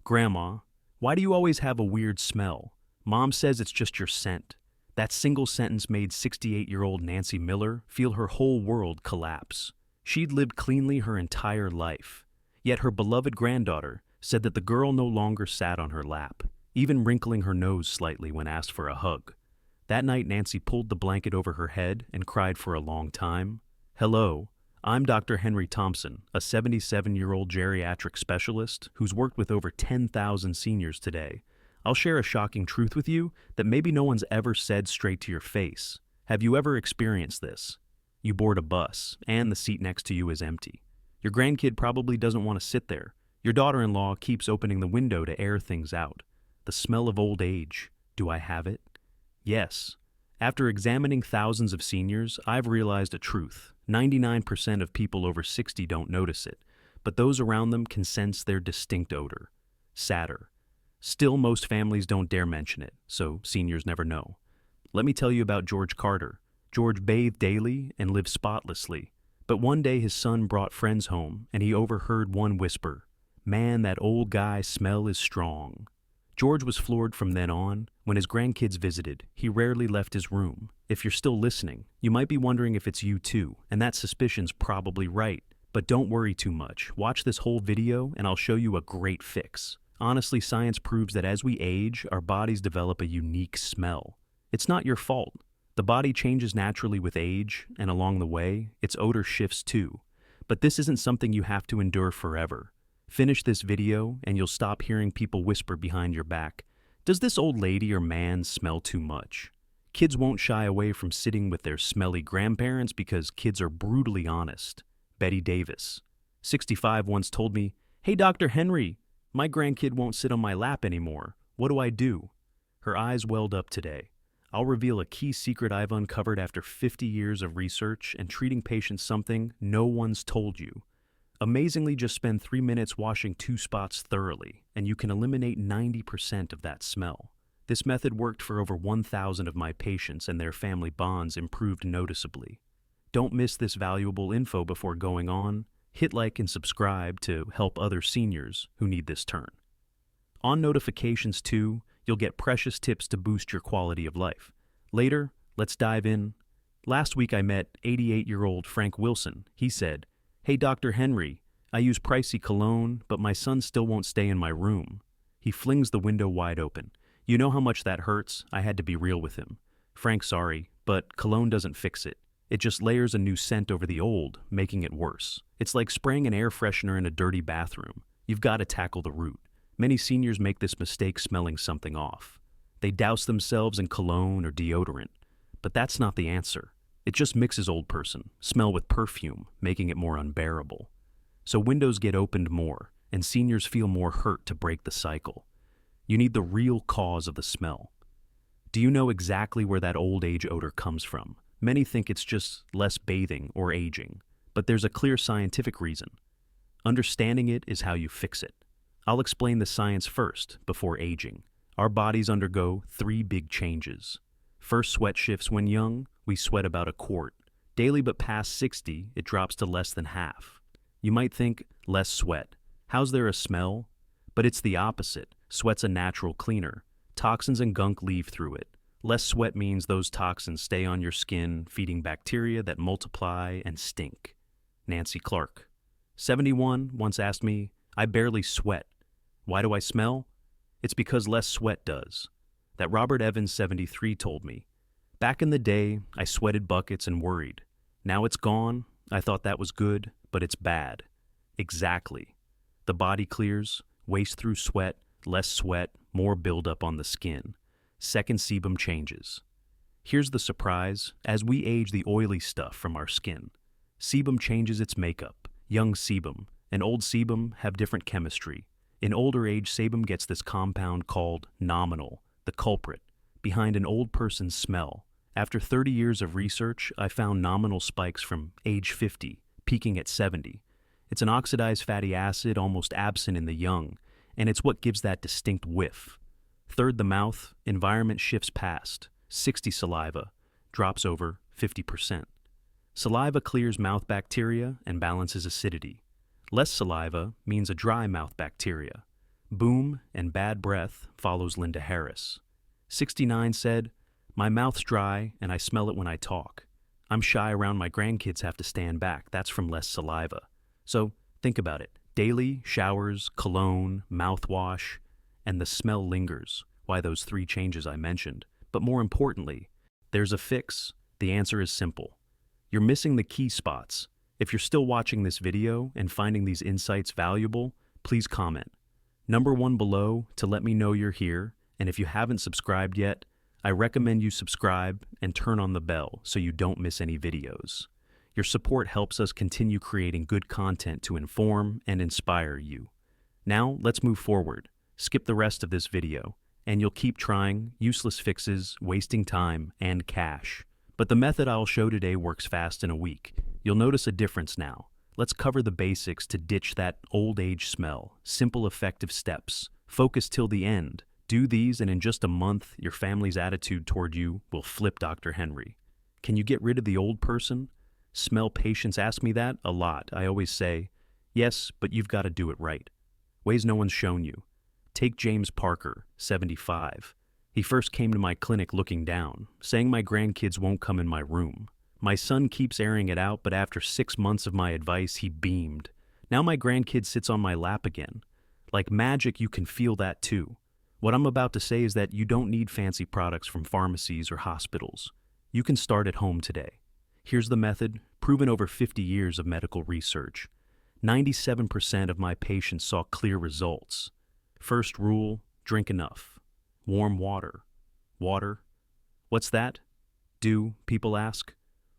Grandma, why do you always have a weird smell? Mom says it's just your scent. That single sentence made 68-year-old Nancy Miller feel her whole world collapse. She'd lived cleanly her entire life. Yet her beloved granddaughter said that the girl no longer sat on her lap, even wrinkling her nose slightly when asked for a hug. That night, Nancy pulled the blanket over her head and cried for a long time. Hello, I'm Dr. Henry Thompson, a 77-year-old geriatric specialist who's worked with over 10,000 seniors today. I'll share a shocking truth with you that maybe no one's ever said straight to your face. Have you ever experienced this? You board a bus, and the seat next to you is empty. Your grandkid probably doesn't want to sit there. Your daughter-in-law keeps opening the window to air things out. The smell of old age. Do I have it? Yes. After examining thousands of seniors, I've realized a truth. 99% of people over 60 don't notice it, but those around them can sense their distinct odor. Sadder. Still, most families don't dare mention it, so seniors never know. Let me tell you about George Carter. George bathed daily and lived spotlessly, but one day his son brought friends home, and he overheard one whisper, "Man, that old guy's smell is strong." George was floored from then on. When his grandkids visited, he rarely left his room. If you're still listening, you might be wondering if it's you too, and that suspicion's probably right. But don't worry too much. Watch this whole video, and I'll show you a great fix. Honestly, science proves that as we age, our bodies develop a unique smell. It's not your fault. The body changes naturally with age, and along the way, its odor shifts too. But this isn't something you have to endure forever. Finish this video, and you'll stop hearing people whisper behind your back, "Does this old lady or man smell too much?" Kids won't shy away from sitting with their smelly grandparents because kids are brutally honest. Betty Davis, 65, once told me, "Hey, Dr. Henry, my grandkid won't sit on my lap anymore. What do I do?" Her eyes welled up today. I'll reveal a key secret I've uncovered after 50 years of research and treating patients, something no one's told you. Amazingly, just spend 3 minutes washing 2 spots thoroughly, and you can eliminate 90% of that smell. This method worked for over 1,000 of my patients, and their family bonds improved noticeably. Don't miss this valuable info before going on. Hit like and subscribe to help other seniors who need this turn. On notifications too, you'll get precious tips to boost your quality of life. Later, let's dive in. Last week I met 88-year-old Frank Wilson. He said, "Hey, Dr. Henry, I use pricey cologne, but my son still won't stay in my room." He flings the window wide open. You know how much that hurts? I had to be real with him. "Frank, sorry, but cologne doesn't fix it. It just layers a new scent over the old, making it worse. It's like spraying an air freshener in a dirty bathroom. You've got to tackle the root." Many seniors make this mistake smelling something off. They douse themselves in cologne or deodorant. But that's not the answer. It just mixes old person smell with perfume, making it more unbearable. So windows get opened more, and seniors feel more hurt to break the cycle. You need the real cause of the smell. Do you know exactly where that old age odor comes from? Many think it's just less bathing or aging, but there's a clear scientific reason. Understanding it is how you fix it. I'll explain the science first, before aging. Our bodies undergo 3 big changes. First, sweat shifts. When young, we sweat about a quart. Daily, but past 60, it drops to less than half. You might think, less sweat. How's there a smell? But it's the opposite. Sweat's a natural cleaner. Toxins and gunk leave through it. Less sweat means those toxins stay on your skin, feeding bacteria that multiply and stink. Nancy Clark, 71, once asked me, "I barely sweat. Why do I smell?" It's because less sweat does. That Robert Evans, 73, told me, "Back in the day, I sweated buckets and worried. Now it's gone. I thought that was good, but it's bad." Exactly. The body clears, waste through sweat, less sweat, more buildup on the skin. Second, sebum changes. Here's the surprise. As we age, the oily stuff from our skin, sebum changes its makeup. Young sebum and old sebum have different chemistry. In older age, sebum gets this compound called nominal, the culprit, behind an old person's smell. After 30 years of research, I found nominal spikes from age 50, peaking at 70. It's an oxidized fatty acid almost absent in the young, and it's what gives that distinct whiff. Third, the mouth. Environment shifts past. 60 saliva drops over 50%. Saliva clears mouth bacteria and balances acidity. Less saliva means a dry mouth bacteria. Boom and bad breath follows Linda Harris. 69 said, my mouth's dry and I smell it when I talk. I'm shy around my grandkids have to stand back. That's from less saliva. So think about it. Daily showers, cologne, mouthwash, and the smell lingers. Why those 3 changes I mentioned. But more importantly, there's a fix. The answer is simple. You're missing the key spots. If you're still watching this video and finding these insights valuable, please comment. Number 1 below to let me know you're here, and if you haven't subscribed yet, I recommend you subscribe and turn on the bell so you don't miss any videos. Your support helps us continue creating good content to inform and inspire you. Now, let's move forward. Skip the rest of this video, and you'll keep trying useless fixes, wasting time, and cash. But the method I'll show today works fast in a week. You'll notice a difference now. Let's cover the basics to ditch that old age smell. Simple, effective steps. Focus till the end. Do these, and in just a month, your family's attitude toward you will flip, Dr. Henry. Can you get rid of the old person? Smell patients ask me that a lot. I always say, yes, but you've got to do it right. Ways no one's shown you. Take James Parker, 75. He first came to my clinic looking down, saying my grandkids won't come in my room. My son keeps airing it out, but after 6 months of my advice, he beamed. Now my grandkid sits on my lap again. Like magic, you can feel that too. What I'm about to say is that you don't need fancy products from pharmacies or hospitals. You can start at home today. Here's the method, proven over 50 years of medical research. 97% of my patients saw clear results. First rule, drink enough. Warm water. Water? What's that? People ask.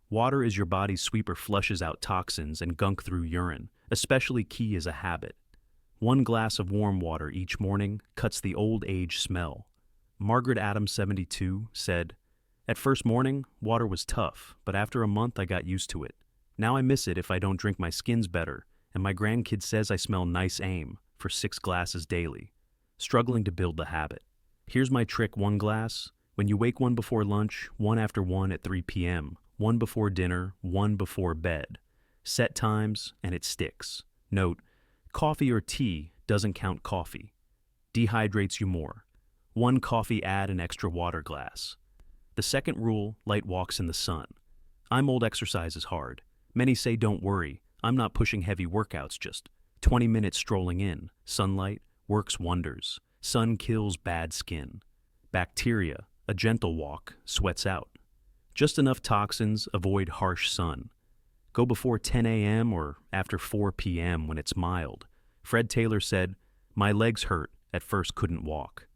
Water is your body's sweeper, flushes out toxins and gunk through urine. Especially key is a habit. 1 glass of warm water each morning cuts the old age smell. Margaret Adams, 72, said, at first morning, water was tough, but after a month I got used to it. Now I miss it if I don't drink. My skin's better, and my grandkid says I smell nice aim for 6 glasses daily. Struggling to build the habit. Here's my trick, 1 glass. When you wake, 1 before lunch, 1 after 1 at 3 p.m., 1 before dinner, 1 before bed. Set times, and it sticks. Note, coffee or tea doesn't count. Coffee dehydrates you more. 1 coffee, add an extra water glass. The second rule, light walks in the sun. I'm old, exercise is hard. Many say don't worry, I'm not pushing heavy workouts, just 20 minutes strolling in. Sunlight works wonders. Sun kills bad skin. Bacteria, a gentle walk, sweats out. Just enough toxins, avoid harsh sun. Go before 10 a.m. or after 4 p.m. when it's mild. Fred Taylor said, my legs hurt, at first couldn't walk.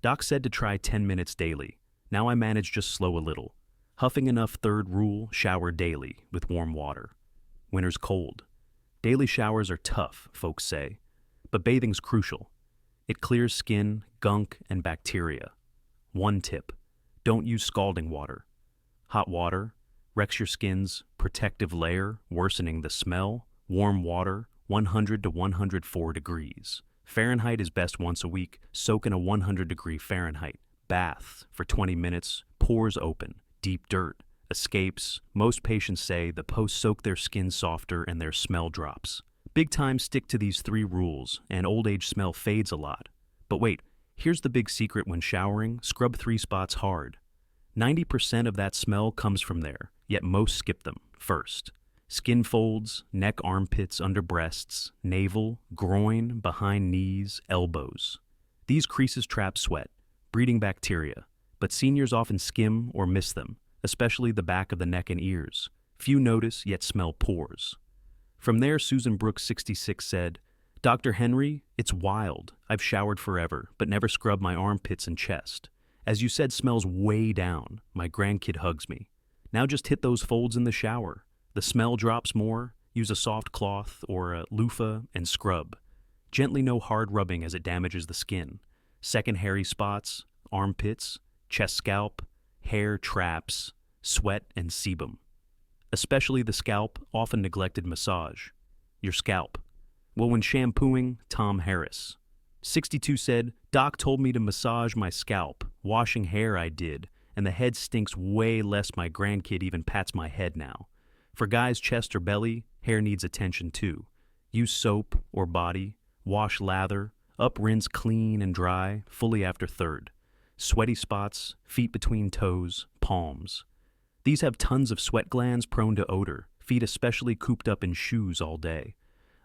Doc said to try 10 minutes daily. Now I manage just slow a little. Huffing enough. Third rule, shower daily with warm water. Winter's cold. Daily showers are tough, folks say, but bathing's crucial. It clears skin, gunk, and bacteria. 1 tip, don't use scalding water. Hot water wrecks your skin's protective layer, worsening the smell. Warm water, 100 to 104 degrees. Fahrenheit is best once a week. Soak in a 100-degree Fahrenheit. Bath for 20 minutes, pores open, deep dirt escapes. Most patients say the post soak their skin softer and their smell drops. Big time, stick to these 3 rules and old age smell fades a lot. But wait, here's the big secret when showering, scrub 3 spots hard. 90% of that smell comes from there, yet most skip them. First, skin folds, neck, armpits, under breasts, navel, groin, behind knees, elbows. These creases trap sweat, breeding bacteria, but seniors often skim or miss them, especially the back of the neck and ears. Few notice, yet smell pores. From there, Susan Brooks, 66, said, Dr. Henry, it's wild. I've showered forever, but never scrubbed my armpits and chest. As you said, smells way down. My grandkid hugs me. Now just hit those folds in the shower. The smell drops more. Use a soft cloth or a loofah and scrub. Gently, no hard rubbing as it damages the skin. Second, hairy spots, armpits, chest, scalp, hair traps, sweat, and sebum. Especially the scalp, often neglected. Massage your scalp. Well, when shampooing, Tom Harris, 62, said, Doc told me to massage my scalp. Washing hair I did, and the head stinks way less. My grandkid even pats my head now. For guys' chest or belly, hair needs attention too. Use soap or body. Wash, lather. Up, rinse clean and dry, fully after third. Sweaty spots, feet between toes, palms. These have tons of sweat glands prone to odor, feet especially cooped up in shoes all day.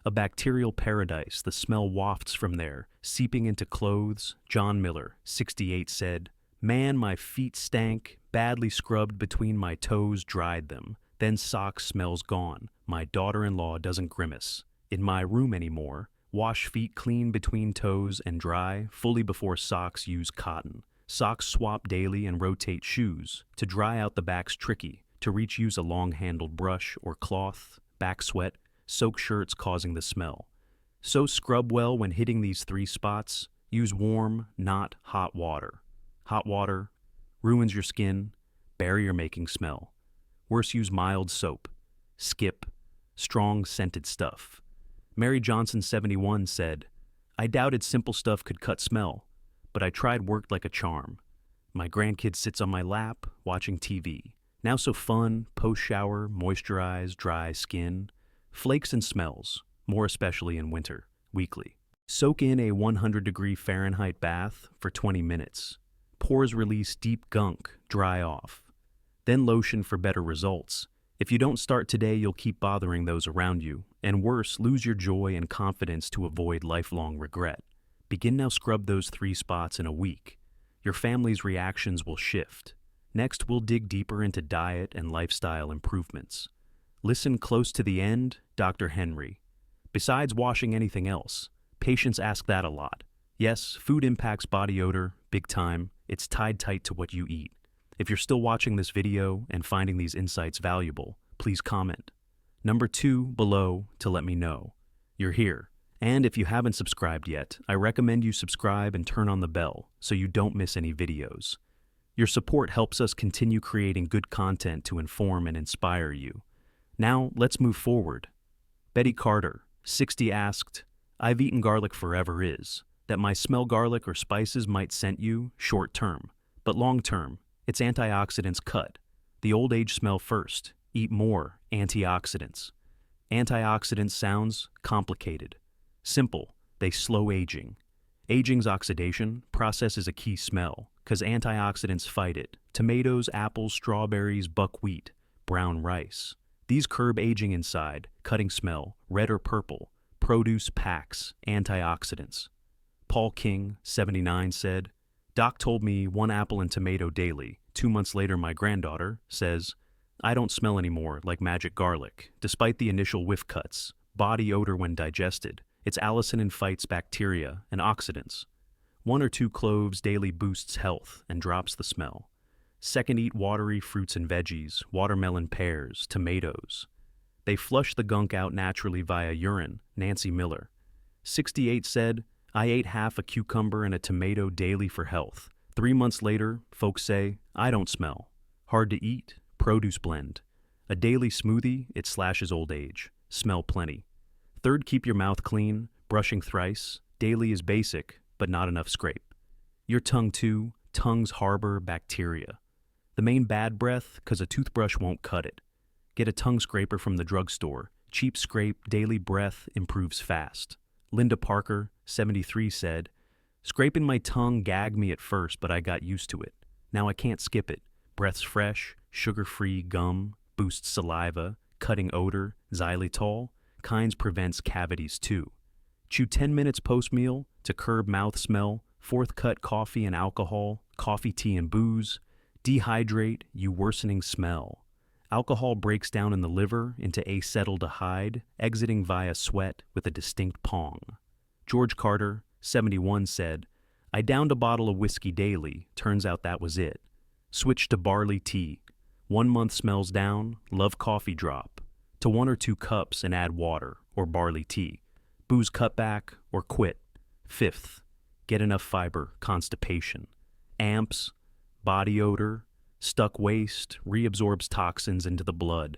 A bacterial paradise, the smell wafts from there, seeping into clothes. John Miller, 68, said, "Man, my feet stank, badly scrubbed between my toes, dried them. Then socks smells gone. My daughter-in-law doesn't grimace. In my room anymore. Wash feet clean between toes and dry, fully before socks use cotton. Socks swap daily and rotate shoes. To dry out the back's tricky. To reach use a long-handled brush or cloth. Back sweat, soak shirts causing the smell. So scrub well when hitting these 3 spots. Use warm, not hot water. Hot water ruins your skin, barrier-making smell. Worse, use mild soap. Skip strong scented stuff." Mary Johnson, 71, said, "I doubted simple stuff could cut smell, but I tried worked like a charm. My grandkid sits on my lap, watching TV. Now so fun, post-shower, moisturize, dry skin. Flakes and smells, more especially in winter, weekly. Soak in a 100-degree Fahrenheit bath for 20 minutes. Pores release deep gunk, dry off. Then lotion for better results. If you don't start today, you'll keep bothering those around you, and worse, lose your joy and confidence to avoid lifelong regret. Begin now, scrub those 3 spots in a week. Your family's reactions will shift. Next, we'll dig deeper into diet and lifestyle improvements. Listen close to the end, Dr. Henry. Besides washing anything else, patients ask that a lot. Yes, food impacts body odor, big time. It's tied tight to what you eat. If you're still watching this video and finding these insights valuable, please comment. Number 2 below to let me know you're here. And if you haven't subscribed yet, I recommend you subscribe and turn on the bell so you don't miss any videos. Your support helps us continue creating good content to inform and inspire you. Now, let's move forward. Betty Carter, 60, asked, "I've eaten garlic forever is, that my smell garlic or spices might scent you, short term, but long term, its antioxidants cut. The old age smell first, eat more antioxidants." Antioxidants sounds complicated. Simple, they slow aging. Aging's oxidation process is a key smell, because antioxidants fight it. Tomatoes, apples, strawberries, buckwheat, brown rice. These curb aging inside, cutting smell, red or purple. Produce packs, antioxidants. Paul King, 79, said, "Doc told me 1 apple and tomato daily. 2 months later, my granddaughter says, I don't smell anymore like magic garlic, despite the initial whiff cuts. Body odor when digested. It's allicin fights bacteria and oxidants. 1 or 2 cloves daily boosts health and drops the smell. Second, eat watery fruits and veggies, watermelon, pears, tomatoes. They flush the gunk out naturally via urine." Nancy Miller, 68, said, "I ate half a cucumber and a tomato daily for health. 3 months later, folks say, I don't smell. Hard to eat, produce blend. A daily smoothie, it slashes old age. Smell plenty. Third, keep your mouth clean, brushing thrice. Daily is basic, but not enough scrape. Your tongue too, tongues harbor bacteria. The main bad breath, 'cause a toothbrush won't cut it. Get a tongue scraper from the drugstore. Cheap scrape, daily breath improves fast." Linda Parker, 73, said, "Scraping my tongue gagged me at first, but I got used to it. Now I can't skip it. Breath's fresh, sugar-free gum, boosts saliva, cutting odor, xylitol. Kinds prevents cavities too. Chew 10 minutes post-meal to curb mouth smell. Fourth, cut coffee and alcohol, coffee, tea, and booze. Dehydrate, you worsening smell. Alcohol breaks down in the liver into acetaldehyde, exiting via sweat with a distinct pong." George Carter, 71, said, "I downed a bottle of whiskey daily, turns out that was it. Switched to barley tea. 1 month smells down, love coffee drop. To 1 or 2 cups and add water or barley tea. Booze cutback or quit. Fifth, get enough fiber, constipation. Amps, body odor, stuck waste, reabsorbs toxins into the blood.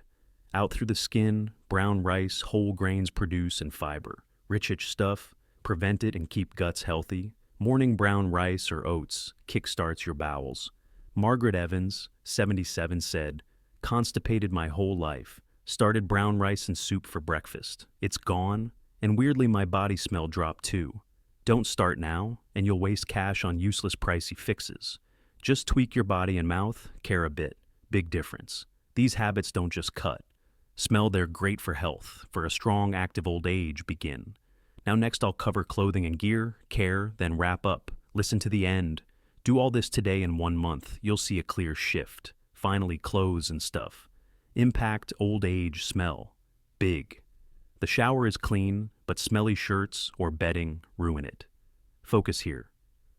Out through the skin, brown rice, whole grains produce and fiber. Rich stuff, prevent it and keep guts healthy. Morning brown rice or oats kickstarts your bowels." Margaret Evans, 77, said, "Constipated my whole life. Started brown rice and soup for breakfast. It's gone, and weirdly my body smell dropped too. Don't start now, and you'll waste cash on useless pricey fixes. Just tweak your body and mouth, care a bit. Big difference. These habits don't just cut. Smell, they're great for health, for a strong, active old age begin. Now next I'll cover clothing and gear, care, then wrap up. Listen to the end. Do all this today in 1 month, you'll see a clear shift. Finally, clothes and stuff. Impact, old age, smell. Big. The shower is clean, but smelly shirts or bedding ruin it. Focus here.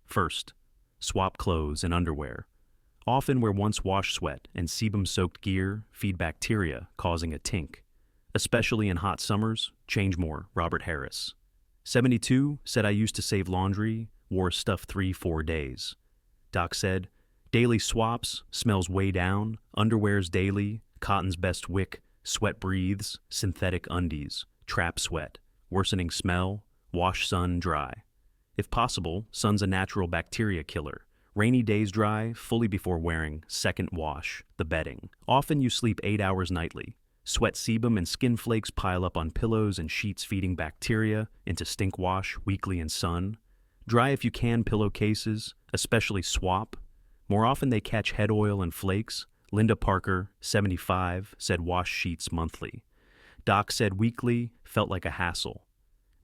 First, swap clothes and underwear. Often where once wash sweat and sebum-soaked gear feed bacteria, causing a tink. Especially in hot summers, change more. Robert Harris. 72 said I used to save laundry, wore stuff 3-4 days. Doc said, daily swaps, smells way down, underwears daily, cotton's best wick, sweat breathes, synthetic undies, trap sweat, worsening smell, wash sun dry. If possible, sun's a natural bacteria killer. Rainy days dry, fully before wearing, second wash, the bedding. Often you sleep 8 hours nightly. Sweat sebum and skin flakes pile up on pillows and sheets feeding bacteria into stink wash weekly in sun. Dry if you can pillowcases, especially swap. More often they catch head oil and flakes. Linda Parker, 75, said wash sheets monthly. Doc said weekly felt like a hassle.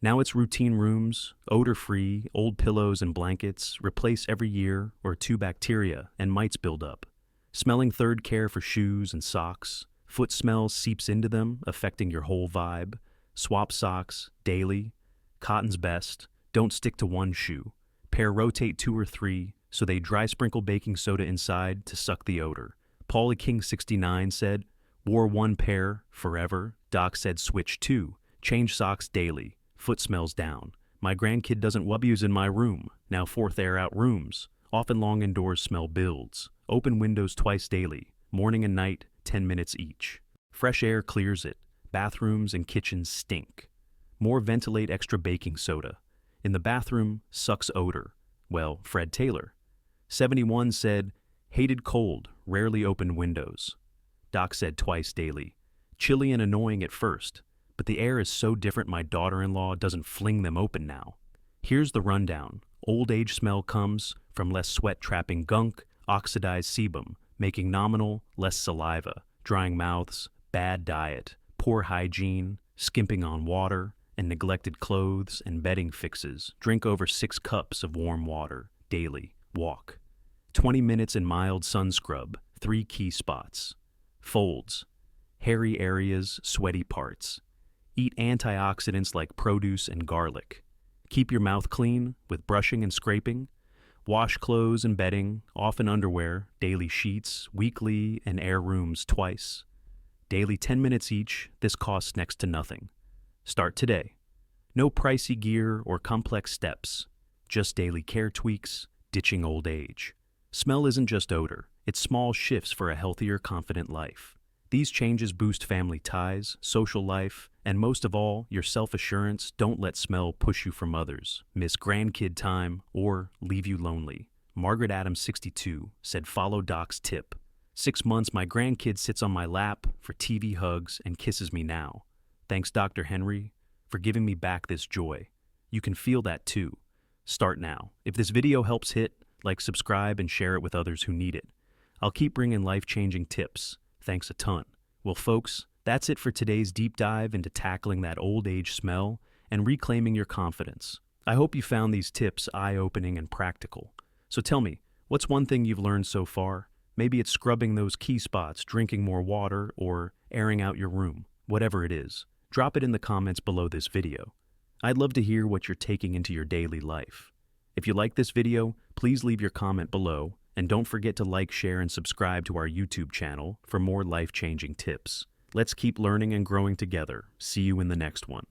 Now it's routine rooms, odor-free, old pillows and blankets, replace every year or 2 bacteria and mites build up. Smelling third care for shoes and socks. Foot smell seeps into them, affecting your whole vibe. Swap socks, daily. Cotton's best. Don't stick to one shoe. Pair rotate 2 or 3 so they dry sprinkle baking soda inside to suck the odor. Paulie King 69 said, wore 1 pair forever. Doc said switch 2. Change socks daily. Foot smells down. My grandkid doesn't wubbies in my room. Now 4th air out rooms. Often long indoors smell builds. Open windows twice daily. Morning and night, 10 minutes each. Fresh air clears it. Bathrooms and kitchens stink. More ventilate extra baking soda. In the bathroom, sucks odor. Well, Fred Taylor. 71 said, hated cold, rarely opened windows. Doc said twice daily. Chilly and annoying at first, but the air is so different my daughter-in-law doesn't fling them open now. Here's the rundown. Old age smell comes from less sweat trapping gunk, oxidized sebum, making nominal, less saliva, drying mouths, bad diet, poor hygiene, skimping on water, and neglected clothes and bedding fixes. Drink over 6 cups of warm water daily. Walk. 20 minutes in mild sun scrub. 3 key spots. Folds. Hairy areas, sweaty parts. Eat antioxidants like produce and garlic. Keep your mouth clean with brushing and scraping. Wash clothes and bedding, often underwear, daily sheets, weekly, and air rooms twice. Daily 10 minutes each, this costs next to nothing. Start today. No pricey gear or complex steps. Just daily care tweaks, ditching old age. Smell isn't just odor, it's small shifts for a healthier, confident life. These changes boost family ties, social life, and most of all, your self-assurance. Don't let smell push you from others, miss grandkid time, or leave you lonely. Margaret Adams, 62, said follow Doc's tip. 6 months my grandkid sits on my lap for TV hugs and kisses me now. Thanks Dr. Henry for giving me back this joy. You can feel that too. Start now. If this video helps, hit like, subscribe, and share it with others who need it. I'll keep bringing life-changing tips. Thanks a ton. Well, folks, that's it for today's deep dive into tackling that old age smell and reclaiming your confidence. I hope you found these tips eye-opening and practical. So tell me, what's one thing you've learned so far? Maybe it's scrubbing those key spots, drinking more water, or airing out your room. Whatever it is, drop it in the comments below this video. I'd love to hear what you're taking into your daily life. If you like this video, please leave your comment below, and don't forget to like, share, and subscribe to our YouTube channel for more life-changing tips. Let's keep learning and growing together. See you in the next one.